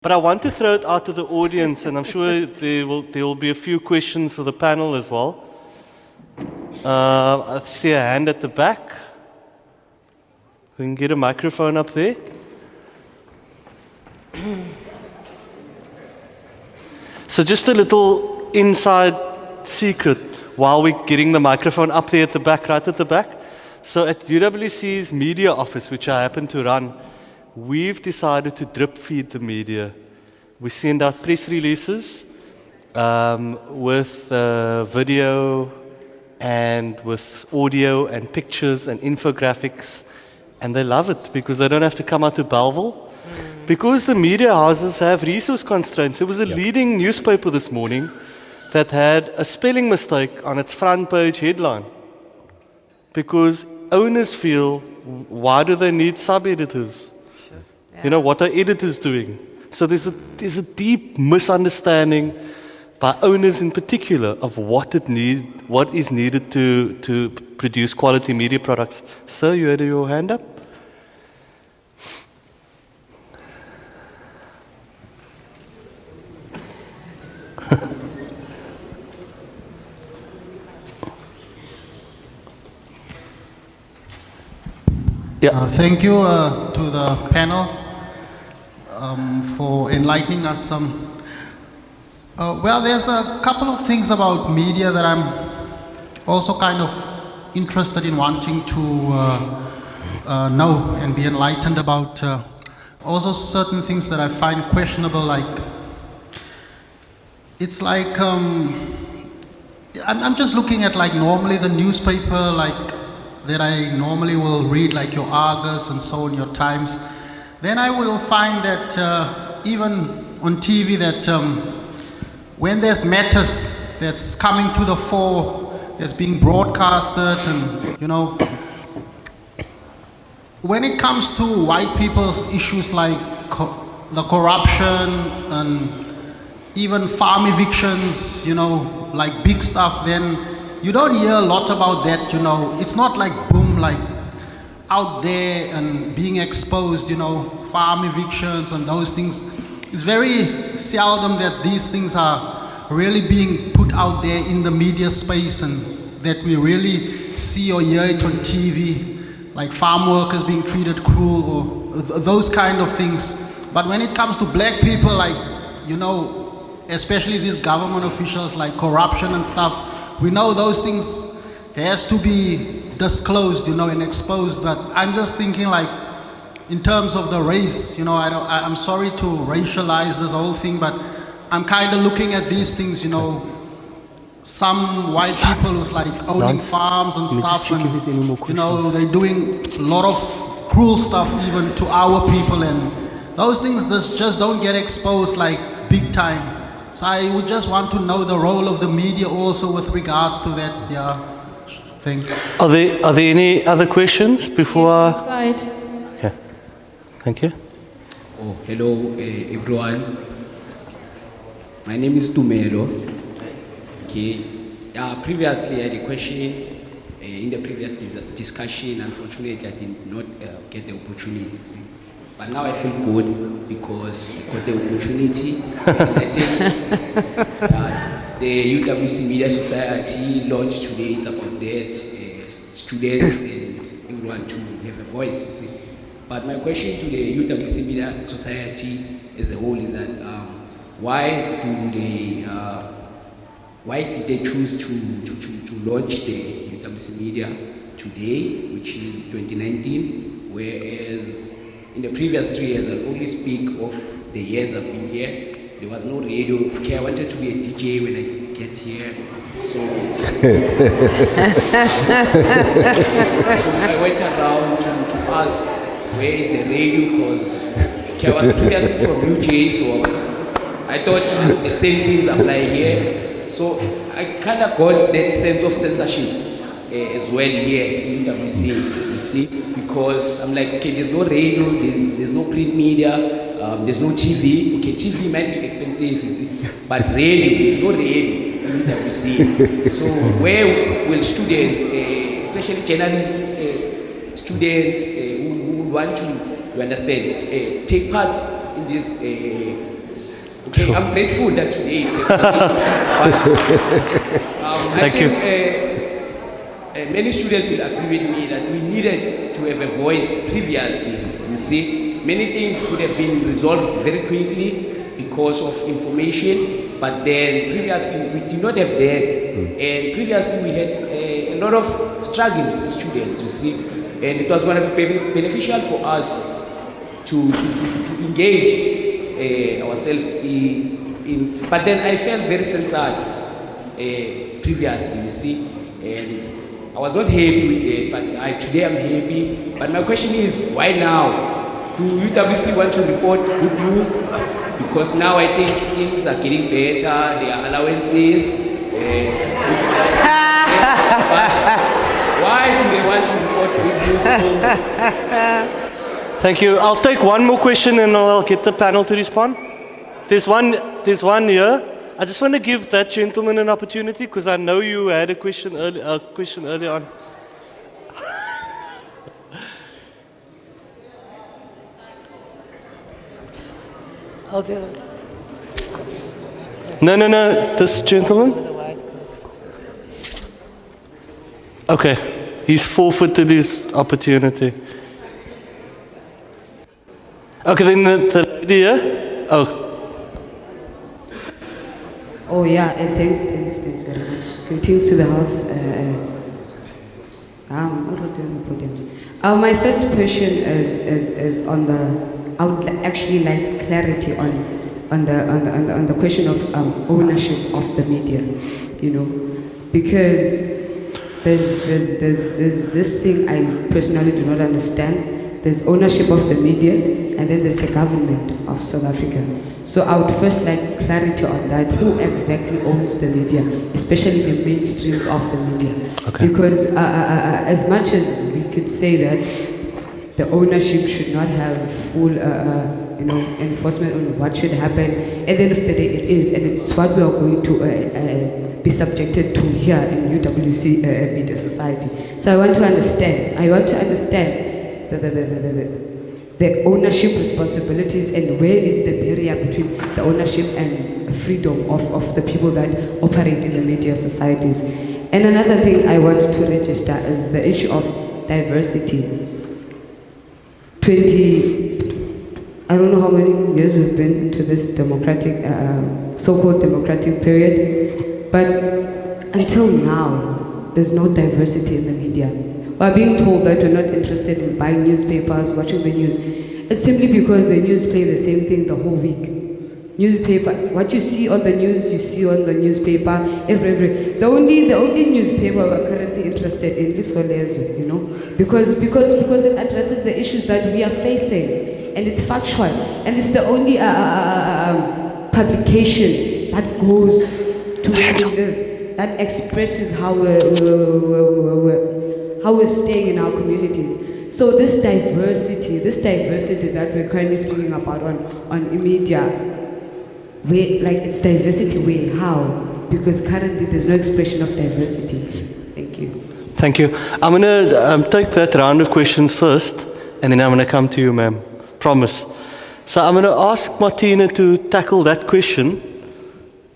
But I want to throw it out to the audience, and I'm sure there will be a few questions for the panel as well. I see a hand at the back. We can get a microphone up there. So just a little inside secret while we're getting the microphone up there at the back, right at the back. So at UWC's media office, which I happen to run, we've decided to drip feed the media. We send out press releases with video and with audio and pictures and infographics, and they love it because they don't have to come out to Belleville. Because the media houses have resource constraints. There was a leading newspaper this morning that had a spelling mistake on its front page headline. Because owners feel, why do they need sub-editors? Sure. Yeah. You know, what are editors doing? So there's a deep misunderstanding by owners in particular of what is needed to produce quality media products. Sir, you had your hand up? Thank you to the panel for enlightening us. Well, there's a couple of things about media that I'm also kind of interested in wanting to know and be enlightened about. Also certain things that I find questionable, like, it's like, I'm just looking at, like, normally the newspaper, like, that I normally will read, like your Argus and so on, your Times. Then I will find that even on TV that when there's matters that's coming to the fore, that's being broadcasted, and, you know, when it comes to white people's issues like the corruption and even farm evictions, you know, like big stuff, then you don't hear a lot about that, you know. It's not like boom, like out there and being exposed, you know, farm evictions and those things. It's very seldom that these things are really being put out there in the media space, and that we really see or hear it on TV, like farm workers being treated cruel or those kind of things. But when it comes to black people, like, you know, especially these government officials, like corruption and stuff, we know those things has to be disclosed, you know, and exposed. But I'm just thinking, like, in terms of the race, you know, I'm sorry to racialize this whole thing, but I'm kind of looking at these things, you know, some white people who's like owning farms and stuff, and, you know, they're doing a lot of cruel stuff even to our people, and those things just don't get exposed, like, big time. So I would just want to know the role of the media also with regards to that. Yeah, thank you. Are there any other questions before? Yes, yeah, thank you. Oh, hello, everyone. My name is Tumelo. Okay. Previously, I had a question in the previous discussion. Unfortunately, I did not get the opportunity. See? But now I feel good because I got the opportunity. The UWC Media Society launched today. It's about that, students and everyone to have a voice, you see. But my question to the UWC Media Society as a whole is that why did they choose to launch the UWC Media today, which is 2019, whereas in the previous 3 years, I'll only speak of the years I've been here. There was no radio. Okay, I wanted to be a DJ when I get here. So, so I went around to ask, where is the radio? Because okay, I was previously from UJ, so I thought the same things apply here. So I kind of got that sense of censorship as well here in WC, you see, because I'm like, okay, there's no radio, there's no print media, there's no TV. Okay, TV might be expensive, you see, but radio, there's no radio in WC. So where will students, especially journalists, students who want to understand, take part in this. Okay, I'm grateful that today it's but, Thank you. Many students will agree with me that we needed to have a voice previously. You see, many things could have been resolved very quickly because of information, but then previously we did not have that, and previously we had a lot of struggles as students, you see, and it was going to be beneficial for us to engage ourselves in, but then I felt very censored previously, you see, and I was not happy with that, but today I'm happy. But my question is, why now? Do UWC want to report good news? Because now I think things are getting better, there are allowances. Why do they want to report good news? Thank you. I'll take one more question and I'll get the panel to respond. There's one here. I just want to give that gentleman an opportunity because I know you had a question early on. I'll do it. No. This gentleman? Okay. He's forfeited his opportunity. Okay, then the lady here. Oh yeah, thanks very much. Greetings to the house. My first question is on the. I would actually like clarity on the question of ownership of the media, you know, because there's this thing I personally do not understand. There's ownership of the media, and then there's the government of South Africa. So I would first like clarity on that. Who exactly owns the media, especially the mainstreams of the media? Okay. Because as much as we could say that the ownership should not have full, enforcement on what should happen, at the end of the day it is, and it's what we are going to be subjected to here in UWC Media Society. So I want to understand the ownership responsibilities, and where is the barrier between the ownership and freedom of the people that operate in the media societies. And another thing I want to register is the issue of diversity. I don't know how many years we've been into this democratic, so-called democratic period, but until now, there's no diversity in the media. We're being told that we're not interested in buying newspapers, watching the news. It's simply because the news play the same thing the whole week. Newspaper, what you see on the news, you see on the newspaper, every. The only newspaper we're currently interested in is Solezo, you know, because it addresses the issues that we are facing, and it's factual, and it's the only publication that goes to where we live, that expresses how we're staying in our communities. So this diversity that we're currently speaking about on media, it's diversity where, how? Because currently there's no expression of diversity. Thank you. Thank you. I'm going to take that round of questions first, and then I'm going to come to you, ma'am. Promise. So I'm going to ask Martina to tackle that question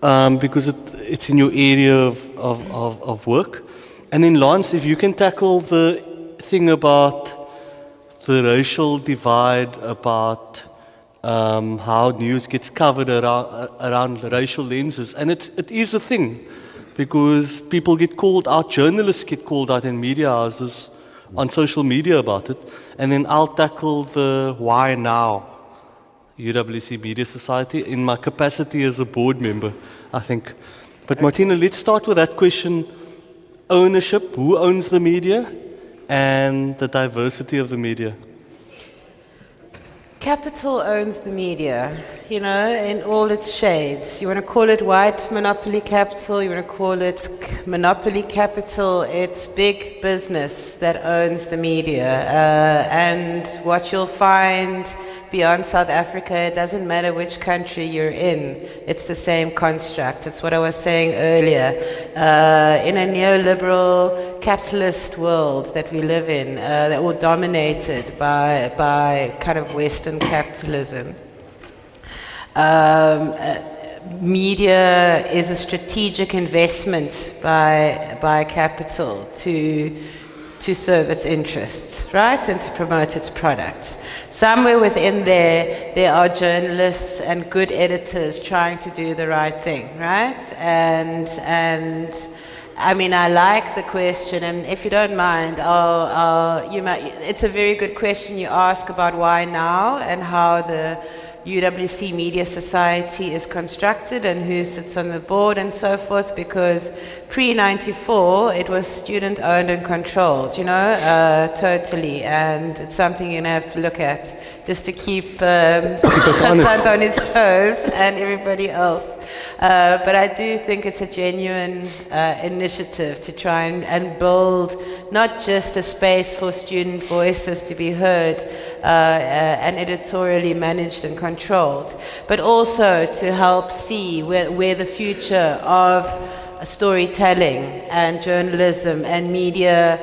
because it's in your area of work. And then Lance, if you can tackle the thing about the racial divide, about how news gets covered around racial lenses. And it is a thing because people get called out, journalists get called out in media houses on social media about it. And then I'll tackle the why now UWC Media Society in my capacity as a board member, I think. But Martina, let's start with that question. Ownership, who owns the media, and the diversity of the media. Capital owns the media, you know, in all its shades. You want to call it white monopoly capital, you want to call it monopoly capital, it's big business that owns the media. And what you'll find beyond South Africa, it doesn't matter which country you're in, it's the same construct. It's what I was saying earlier. In a neoliberal capitalist world that we live in, that we're dominated by kind of Western capitalism, Media is a strategic investment by capital to serve its interests, right, and to promote its products. Somewhere within there are journalists and good editors trying to do the right thing, right? And I mean, I like the question, and if you don't mind, it's a very good question you ask about why now and how the UWC Media Society is constructed and who sits on the board and so forth, because pre-94 it was student-owned and controlled, totally, and it's something you're going to have to look at just to keep Hassan on his toes and everybody else. But I do think it's a genuine initiative to try and build not just a space for student voices to be heard and editorially managed and controlled, but also to help see where the future of storytelling and journalism and media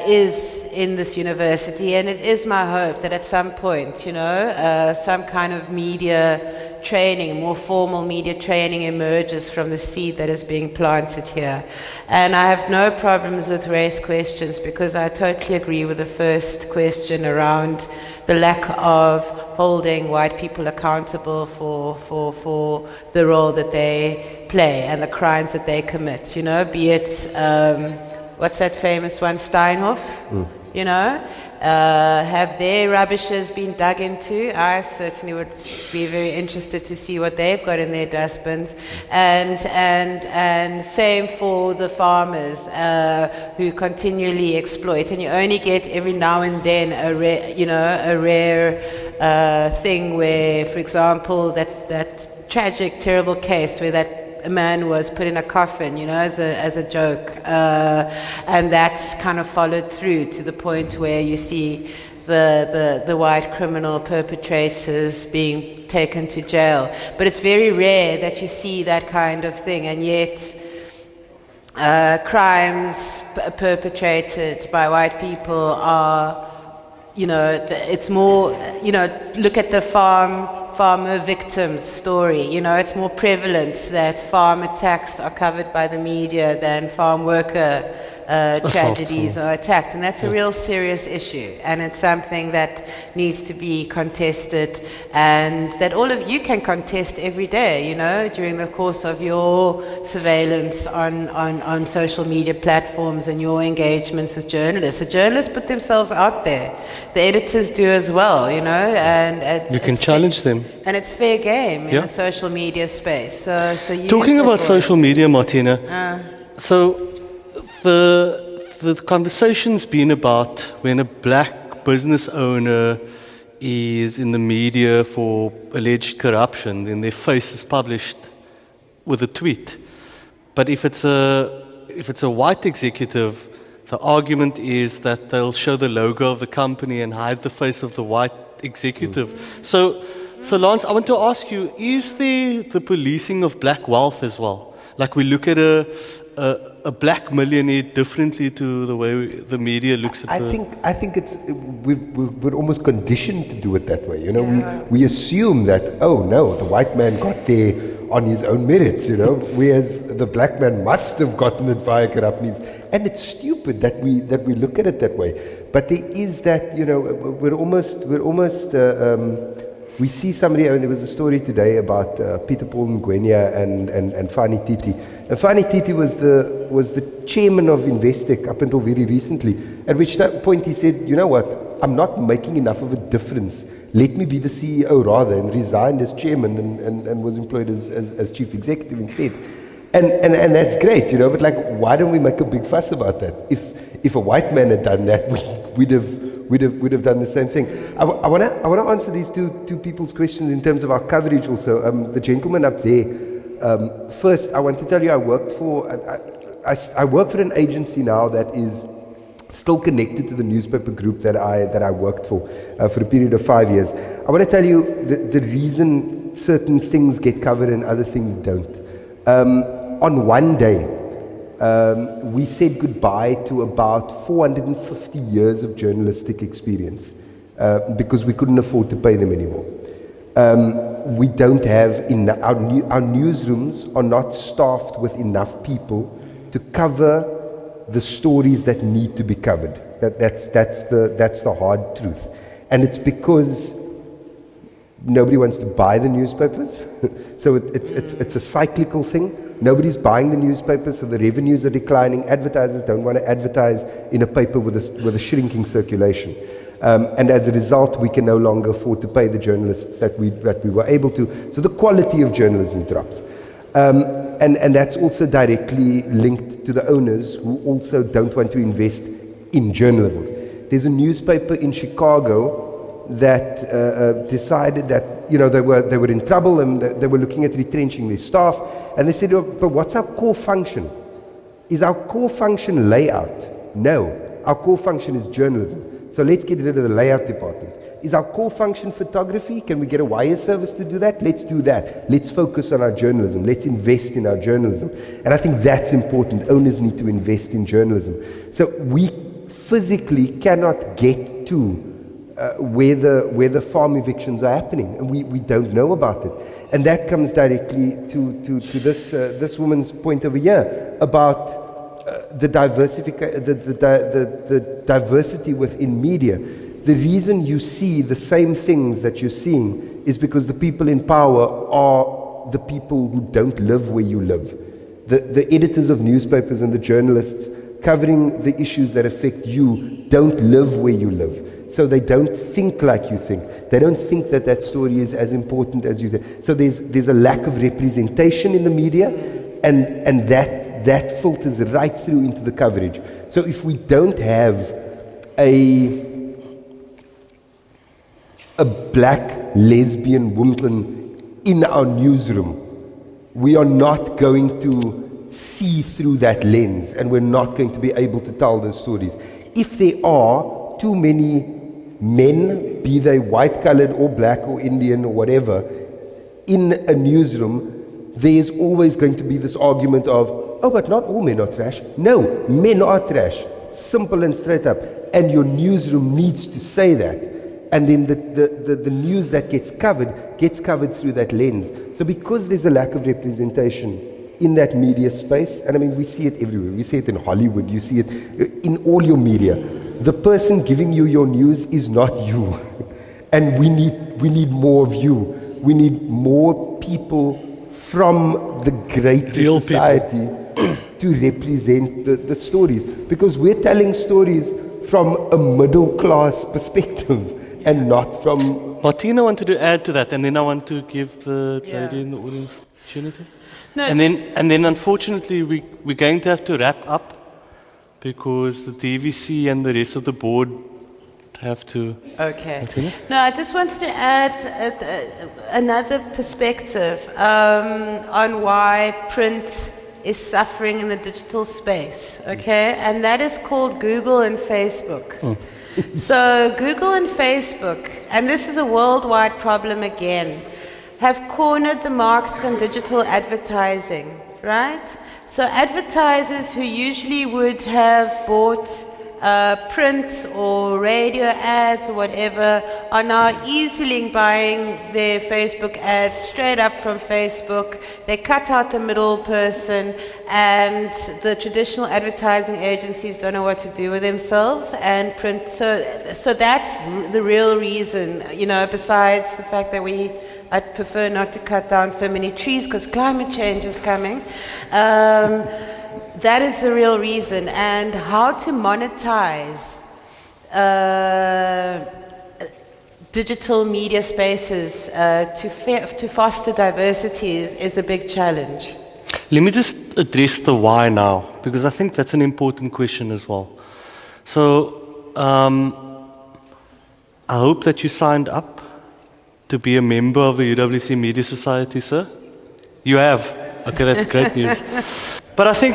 is in this university. And it is my hope that at some point, some kind of media training, more formal media training, emerges from the seed that is being planted here. And I have no problems with race questions, because I totally agree with the first question around the lack of holding white people accountable for the role that they play and the crimes that they commit, be it, what's that famous one, Steinhoff, have their rubbishes been dug into? I certainly would be very interested to see what they've got in their dustbins. And same for the farmers who continually exploit. And you only get every now and then a rare thing where, for example, that tragic, terrible case where that a man was put in a coffin, as a joke, and that's kind of followed through to the point where you see the white criminal perpetrators being taken to jail. But it's very rare that you see that kind of thing, and yet crimes perpetrated by white people are, it's more, look at the farmer victims story. It's more prevalent that farm attacks are covered by the media than farm worker tragedies are attacked. And that's a real serious issue. And it's something that needs to be contested, and that all of you can contest every day, during the course of your surveillance on social media platforms and your engagements with journalists. The journalists put themselves out there. The editors do as well, and you can challenge them. And it's fair game in the social media space. So talking about social media, Martina, so the conversation's been about when a black business owner is in the media for alleged corruption, then their face is published with a tweet. But if it's a white executive, the argument is that they'll show the logo of the company and hide the face of the white executive. So Lance, I want to ask you, is there the policing of black wealth as well? Like we look at a black millionaire differently to the way the media looks at I think it's we're almost conditioned to do it that way. We assume that, oh no, the white man got there on his own merits, whereas the black man must have gotten it via corrupt means. And it's stupid that we look at it that way. But there is that, we see somebody, there was a story today about Peter Paul Ngwenya and Fani Titi. And Fani Titi was the chairman of Investec up until very recently, at which point he said, you know what, I'm not making enough of a difference. Let me be the CEO rather, and resigned as chairman and was employed as chief executive instead. And that's great, but why don't we make a big fuss about that? If a white man had done that, we'd have done the same thing. I want to answer these two people's questions in terms of our coverage also. The gentleman up there, first I want to tell you I work for an agency now that is still connected to the newspaper group that I worked for a period of 5 years. I want to tell you the reason certain things get covered and other things don't. On one day, we said goodbye to about 450 years of journalistic experience because we couldn't afford to pay them anymore. we don't have enough, our newsrooms are not staffed with enough people to cover the stories that need to be covered. That's the hard truth. And it's because nobody wants to buy the newspapers. So it's a cyclical thing. Nobody's buying the newspapers, so the revenues are declining. Advertisers don't want to advertise in a paper with a shrinking circulation. And as a result, we can no longer afford to pay the journalists that we were able to. So the quality of journalism drops. And that's also directly linked to the owners who also don't want to invest in journalism. There's a newspaper in Chicago that decided that they were in trouble and they were looking at retrenching their staff, and they said, oh, but what's our core function? Is our core function layout? No, our core function is journalism. So let's get rid of the layout department. Is our core function photography? Can we get a wire service to do that? Let's do that. Let's focus on our journalism. Let's invest in our journalism. And I think that's important. Owners need to invest in journalism. So we physically cannot get to where the farm evictions are happening, and we don't know about it. And that comes directly to this woman's point over here about the diversity within media. The reason you see the same things that you're seeing is because the people in power are the people who don't live where you live. The editors of newspapers and the journalists covering the issues that affect you don't live where you live. So they don't think like you think. They don't think that story is as important as you think. So there's a lack of representation in the media, and that filters right through into the coverage. So if we don't have a black lesbian woman in our newsroom, we are not going to see through that lens, and we're not going to be able to tell those stories. If there are too many men, be they white colored or black or Indian or whatever, in a newsroom, there's always going to be this argument of, oh, but not all men are trash. No, men are trash. Simple and straight up. And your newsroom needs to say that. And then the news that gets covered through that lens. So because there's a lack of representation in that media space, and I mean, we see it everywhere. We see it in Hollywood. You see it in all your media. The person giving you your news is not you. And we need more of you. We need more people from the greater Real society to represent the stories. Because we're telling stories from a middle class perspective and not from... Martina wanted to add to that, and then I want to give the lady in the audience opportunity. No, and then unfortunately we're going to have to wrap up, because the DVC and the rest of the board have to... Okay. Martina? No, I just wanted to add another perspective on why print is suffering in the digital space, okay? And that is called Google and Facebook. So Google and Facebook, and this is a worldwide problem again, have cornered the market on digital advertising, right? So advertisers who usually would have bought print or radio ads or whatever are now easily buying their Facebook ads straight up from Facebook. They cut out the middle person, and the traditional advertising agencies don't know what to do with themselves, and print. So that's the real reason, besides the fact that I'd prefer not to cut down so many trees because climate change is coming. That is the real reason. And how to monetize digital media spaces to foster diversity is a big challenge. Let me just address the why now, because I think that's an important question as well. So I hope that you signed up to be a member of the UWC Media Society, sir. You have. Okay, that's great news. But I think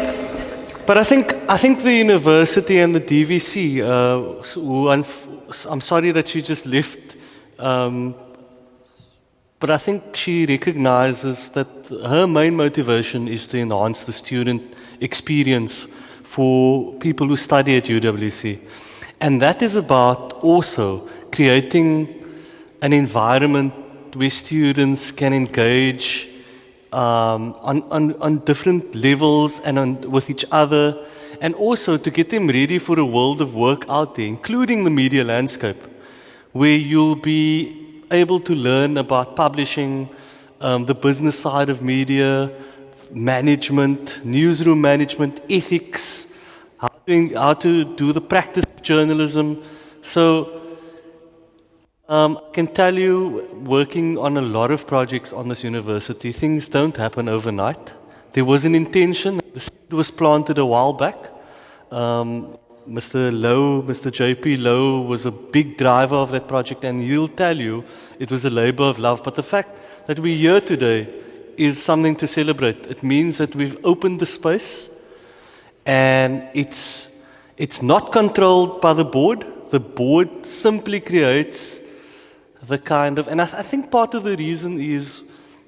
the university and the DVC, I'm sorry that she just left, but I think she recognizes that her main motivation is to enhance the student experience for people who study at UWC. And that is about also creating an environment where students can engage on different levels and with each other, and also to get them ready for a world of work out there, including the media landscape, where you'll be able to learn about publishing, the business side of media, management, newsroom management, ethics, how to do the practice of journalism. So I can tell you, working on a lot of projects on this university, things don't happen overnight. There was an intention, the seed was planted a while back. Mr. JP Lowe was a big driver of that project, and he'll tell you it was a labor of love. But the fact that we're here today is something to celebrate. It means that we've opened the space, and it's not controlled by the board. The board simply creates the kind of, and I think part of the reason is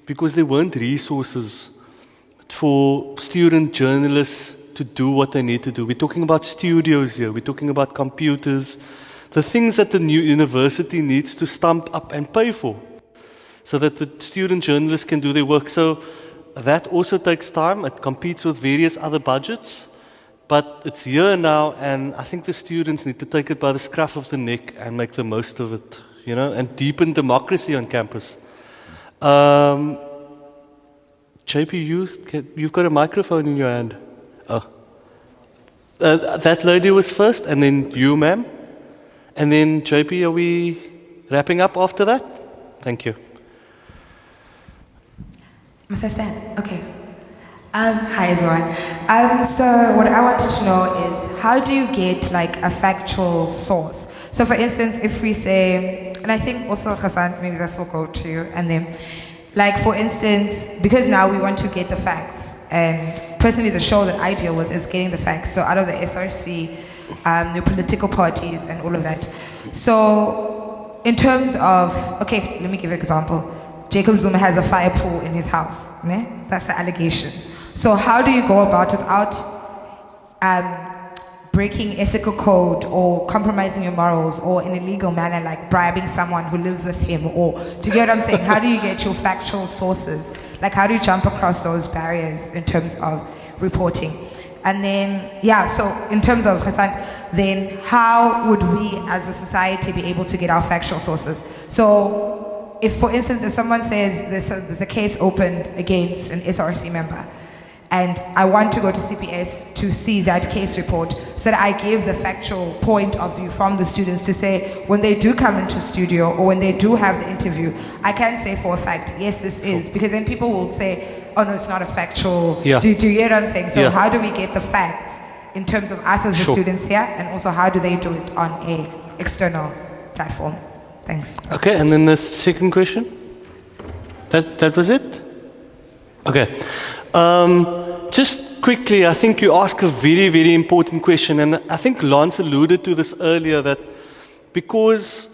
because there weren't resources for student journalists to do what they need to do. We're talking about studios here, we're talking about computers, the things that the new university needs to stump up and pay for so that the student journalists can do their work. So that also takes time. It competes with various other budgets, but it's here now, and I think the students need to take it by the scruff of the neck and make the most of it, you know, and deepen democracy on campus. JP, you've got a microphone in your hand. Oh. That lady was first, and then you, ma'am. And then, JP, are we wrapping up after that? Thank you. Must I stand? Okay. Hi, everyone. So what I wanted to know is, how do you get like a factual source? So for instance, if we say, and I think also Hassan, maybe this will go to you, and then, like for instance, because now we want to get the facts, and personally the show that I deal with is getting the facts. So out of the SRC, the political parties and all of that. So in terms of, okay, let me give you an example. Jacob Zuma has a fire pool in his house. Ne? That's the allegation. So how do you go about without breaking ethical code or compromising your morals or in a legal manner, like bribing someone who lives with him, or do you get what I'm saying? How do you get your factual sources? Like how do you jump across those barriers in terms of reporting? And then, yeah, so in terms of Hassan, then how would we as a society be able to get our factual sources? So if, for instance, if someone says there's a case opened against an SRC member, and I want to go to CPS to see that case report so that I give the factual point of view from the students to say, when they do come into studio or when they do have the interview, I can say for a fact, yes, this is, because then people will say, oh no, it's not a factual. Yeah. Do you get what I'm saying? So Yeah. how do we get the facts in terms of us as the Sure. students here, and also how do they do it on a external platform? Thanks. Okay, and then the second question? That was it? Okay. Just quickly, I think you asked a very, very important question, and I think Lance alluded to this earlier, that because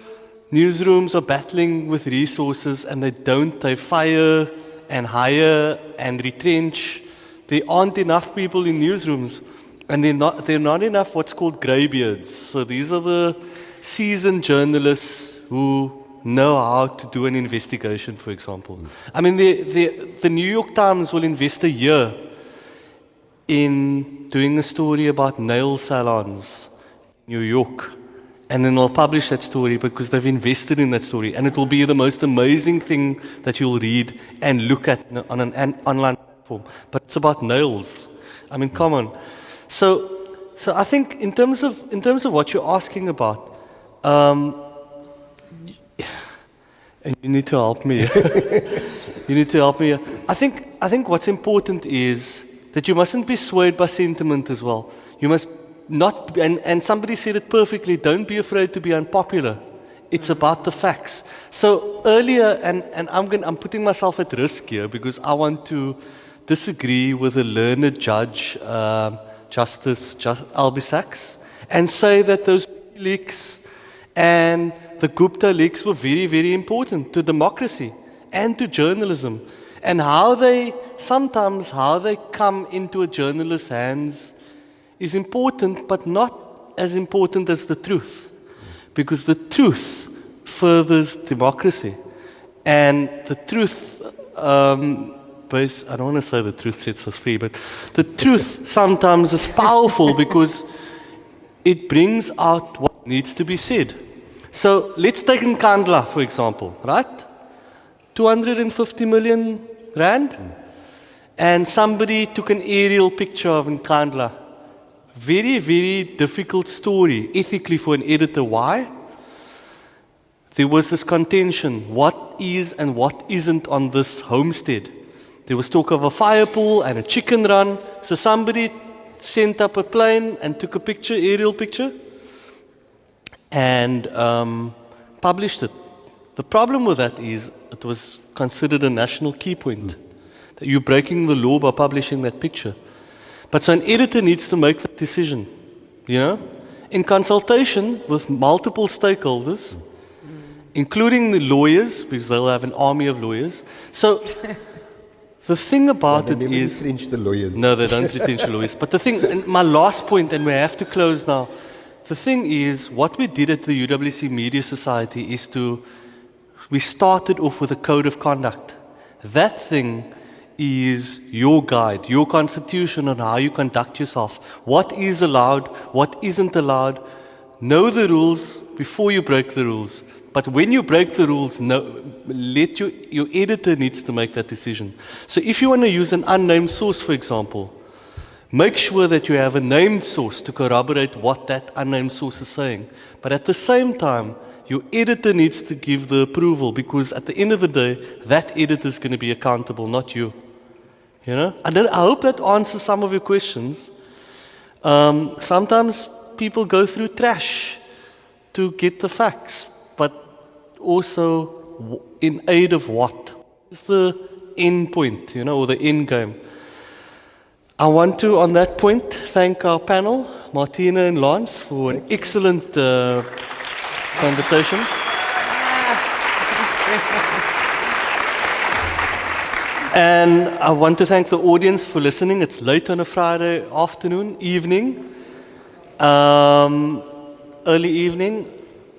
newsrooms are battling with resources and they fire and hire and retrench, there aren't enough people in newsrooms, and there are not enough what's called greybeards. So these are the seasoned journalists who know how to do an investigation, for example. I mean, the New York Times will invest a year in doing a story about nail salons in New York. And then they'll publish that story because they've invested in that story. And it will be the most amazing thing that you'll read and look at on an online platform. But it's about nails. I mean, come on. So I think in terms of what you're asking about, and you need to help me. You need to help me. I think what's important is that you mustn't be swayed by sentiment as well. You must not, and somebody said it perfectly, don't be afraid to be unpopular. It's about the facts. So earlier, and I'm putting myself at risk here because I want to disagree with a learned judge, Justice Albie Sachs, and say that those leaks and the Gupta leaks were very, very important to democracy and to journalism, and how they come into a journalist's hands is important, but not as important as the truth, because the truth furthers democracy. And the truth, I don't want to say the truth sets us free, but the truth sometimes is powerful because it brings out what needs to be said. So let's take Nkandla, for example, right? 250 million rand. And somebody took an aerial picture of Nkandla. Very, very difficult story, ethically, for an editor. Why? There was this contention, what is and what isn't on this homestead. There was talk of a fire pool and a chicken run. So somebody sent up a plane and took a picture, aerial picture, and published it. The problem with that is it was considered a national key point, that you're breaking the law by publishing that picture. But so an editor needs to make that decision, in consultation with multiple stakeholders, including the lawyers, because they'll have an army of lawyers. So the thing about it is... They retrench the lawyers. No, they don't retrench the lawyers. But the thing, and my last point, and we have to close now, the thing is, what we did at the UWC Media Society is we started off with a code of conduct. That thing is your guide, your constitution on how you conduct yourself. What is allowed, what isn't allowed. Know the rules before you break the rules. But when you break the rules, let your editor needs to make that decision. So if you want to use an unnamed source, for example, make sure that you have a named source to corroborate what that unnamed source is saying. But at the same time, your editor needs to give the approval, because at the end of the day, that editor is going to be accountable, not you. I hope that answers some of your questions. Sometimes people go through trash to get the facts, but also in aid of what? It's the end point, or the end game. I want to, on that point, thank our panel, Martina and Lance, for an excellent conversation. And I want to thank the audience for listening. It's late on a Friday evening, early evening.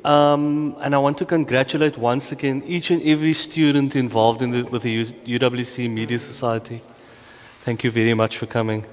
And I want to congratulate once again each and every student involved with the UWC Media Society. Thank you very much for coming.